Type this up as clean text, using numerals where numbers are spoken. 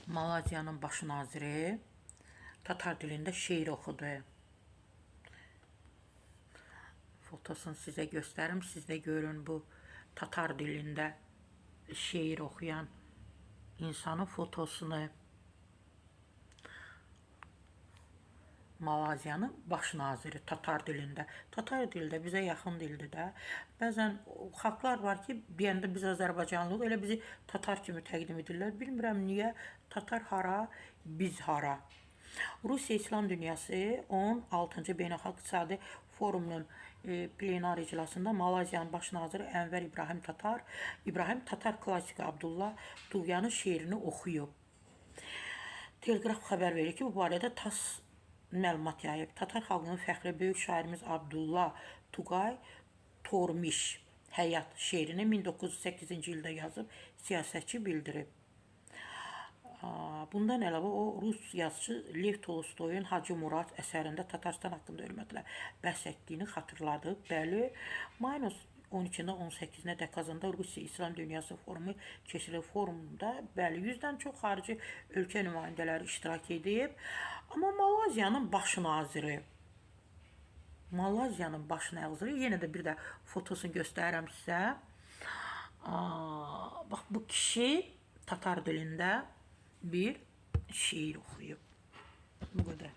Malaziyanın baş naziri Tatar dilində şeir oxudu. Fotosunu sizə göstərim, siz də görün bu Tatar dilində şeir oxuyan insanın fotosunu. Malaziyanın baş naziri Tatar dilində. Tatar dili də bizə yaxın dildir də. Bəzən xalqlar var ki, deyəndə biz Azərbaycanlıyıq, elə bizi Tatar kimi təqdim edirlər. Bilmirəm niyə, Tatar hara, biz hara. Rusiya İslam Dünyası 16-cı Beynəlxalq İqtisadi Forumunun plenar iclasında Malaziyanın baş naziri Ənvər İbrahim Tatar klassiki Abdullah Tuğyanın şeirini oxuyub. Telegraf xəbər verir ki, bu barədə TASS məlumat yayıb. Tatar xalqının fəxri böyük şairimiz Abdullah Tugay Tormiş Həyat şeirini 1908-ci ildə yazıb, siyasətçi bildirib. Bundan əlavə o, Rus yazıcı Lev Tolstoyun Hacı Murad əsərində Tatarstan haqqında hörmətlə bəhs etdiyini xatırladıb. Bəli, mayın 12-dən 18-də Kazanda Rusiya İslam Dünyası forumu keçirilib. Forumda bəli 100-dən çox xarici ölkə nümayəndələri iştirak edib. Amma Malaziyanın baş naziri, yenə də bir də fotosunu göstərirəm sizə. Bax, bu kişi Tatar dilində bir şeir oxuyub. Bu qədər.